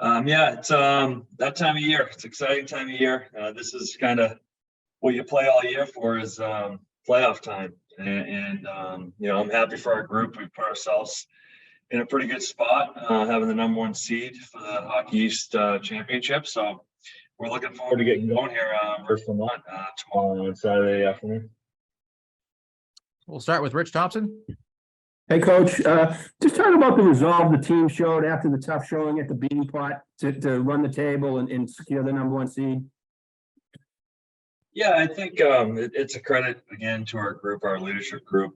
Yeah, it's that time of year. It's an exciting time of year. This is kind of what you play all year for is playoff time. I'm happy for our group. We put ourselves in a pretty good spot, having the number one seed for the Hockey East Championship. So we're looking forward to getting going here versus Vermont tomorrow on Saturday afternoon. We'll start with Rich Thompson. Hey, Coach, just talk about the resolve the team showed after the tough showing at the beating pot to run the table and secure the number one seed. Yeah, I think it's a credit again to our group, our leadership group.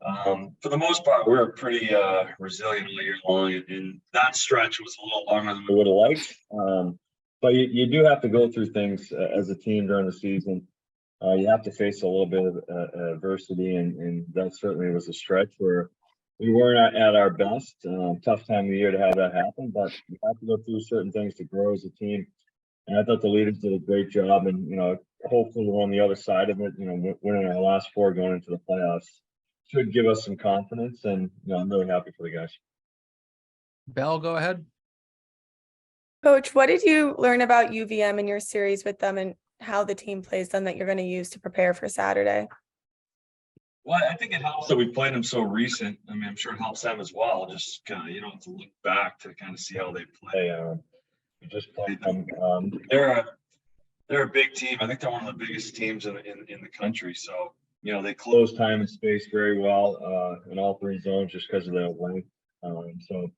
For the most part, we were pretty resilient all year long, and that stretch was a little longer than we would have liked. But you do have to go through things as a team during the season. You have to face a little bit of adversity, and that certainly was a stretch where we weren't at our best. Tough time of the year to have that happen, but you have to go through certain things to grow as a team. And I thought the leaders did a great job, and hopefully we're on the other side of it. Winning our last four going into the playoffs should give us some confidence, and I'm really happy for the guys. Bell, go ahead. Coach, what did you learn about UVM in your series with them and how the team plays them that you're going to use to prepare for Saturday? Well, I think it helps that we played them so recent. I mean, I'm sure it helps them as well. Just kind of, to look back to kind of see how they play. We just played them. They're a big team. I think they're one of the biggest teams in the country. So, they close time and space very well in all three zones just because of their length. So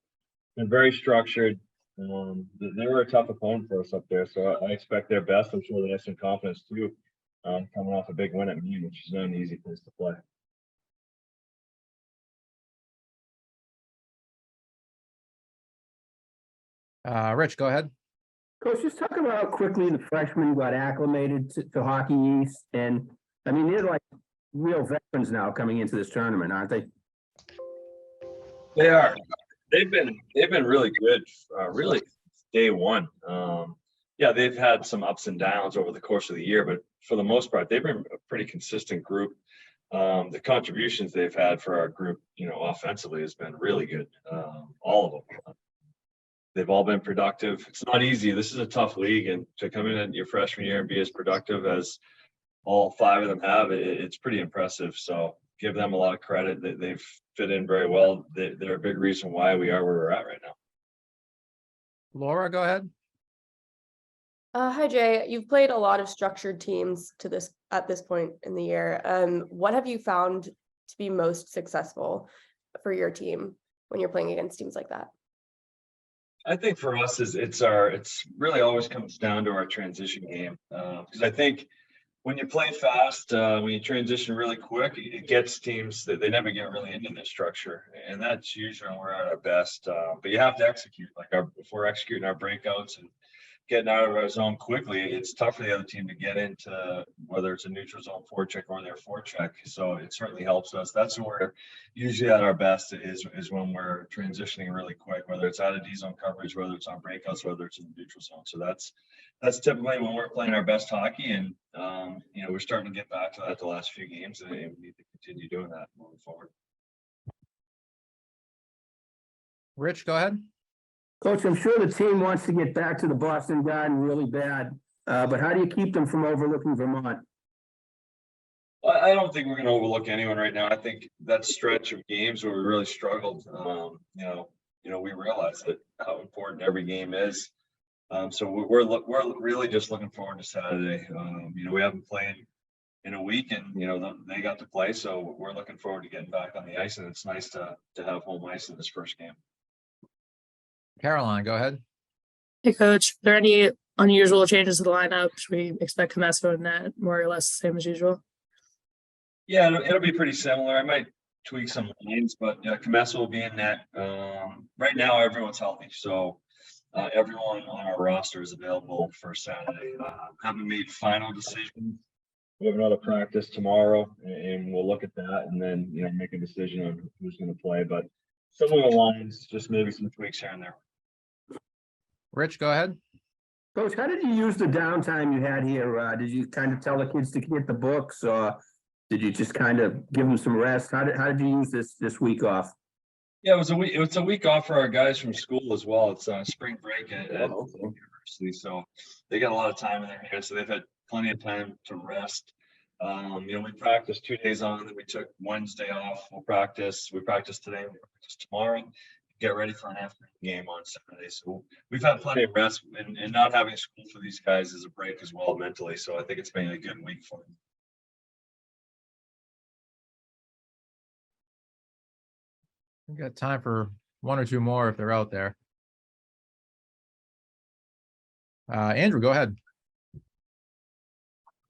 they're very structured. They were a tough opponent for us up there, so I expect their best. I'm sure they have some confidence too, coming off a big win at Maine, which is not an easy place to play. Rich, go ahead. Coach, just talk about how quickly the freshmen got acclimated to Hockey East, and I mean they're like real veterans now coming into this tournament, aren't they? They are. They've been really good, really day one. Yeah, they've had some ups and downs over the course of the year, but for the most part, they've been a pretty consistent group. The contributions they've had for our group, offensively has been really good. All of them. They've all been productive. It's not easy. This is a tough league, and to come in your freshman year and be as productive as all five of them have, it's pretty impressive. So give them a lot of credit. They've fit in very well. They're a big reason why we are where we're at right now. Laura, go ahead. Hi, Jay. You've played a lot of structured teams at this point in the year. What have you found to be most successful for your team when you're playing against teams like that? I think for us it's really always comes down to our transition game, because I think when you play fast, when you transition really quick, it gets teams that they never get really into this structure, and that's usually when we're at our best. But you have to execute. If we're executing our breakouts and getting out of our zone quickly, it's tough for the other team to get into whether it's a neutral zone forecheck or their forecheck. So it certainly helps us. That's when we're usually at our best is when we're transitioning really quick, whether it's out of D zone coverage, whether it's on breakouts, whether it's in the neutral zone. So that's typically when we're playing our best hockey, and we're starting to get back to that the last few games, and we need to continue doing that moving forward. Rich, go ahead. Coach, I'm sure the team wants to get back to the Boston Garden really bad, but how do you keep them from overlooking Vermont? I don't think we're going to overlook anyone right now. I think that stretch of games where we really struggled, we realized how important every game is. So we're really just looking forward to Saturday. We haven't played in a week, and they got to play, so we're looking forward to getting back on the ice, and it's nice to have home ice in this first game. Caroline, go ahead. Hey, Coach. Are there any unusual changes to the lineup? Should we expect Comesco and net more or less the same as usual? Yeah, it'll be pretty similar. I might tweak some lines, but Comesco will be in net. Right now, everyone's healthy, so everyone on our roster is available for Saturday. Haven't made final decisions. We have another practice tomorrow, and we'll look at that and then make a decision on who's going to play. But similar lines, just maybe some tweaks here and there. Rich, go ahead. Coach, how did you use the downtime you had here? Did you kind of tell the kids to get the books, or did you just kind of give them some rest? How did you use this week off? Yeah, it was a week off for our guys from school as well. It's spring break at university, so they got a lot of time in their hands. So they've had plenty of time to rest. We practiced 2 days on, then we took Wednesday off. We practice today, we practice tomorrow, get ready for an afternoon game on Saturday. So we've had plenty of rest, and not having school for these guys is a break as well mentally. So I think it's been a good week for them. We got time for one or two more if they're out there. Andrew, go ahead.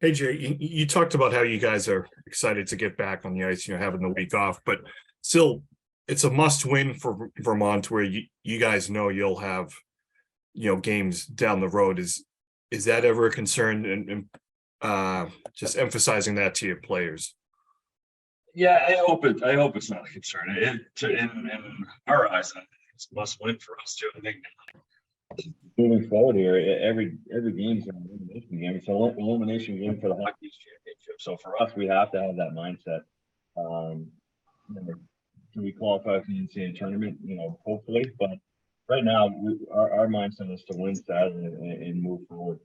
Hey Jay, you talked about how you guys are excited to get back on the ice, having the week off, but still, it's a must win for Vermont where you guys know you'll have, games down the road. Is that ever a concern? And just emphasizing that to your players. Yeah, I hope it's not a concern. In our eyes, I think it's a must win for us too. I think moving forward here, every game is an elimination game. It's an elimination game for the Hockey East Championship. So for us, we have to have that mindset. Can we qualify for the NCAA tournament? Hopefully, but right now our mindset is to win Saturday and move forward.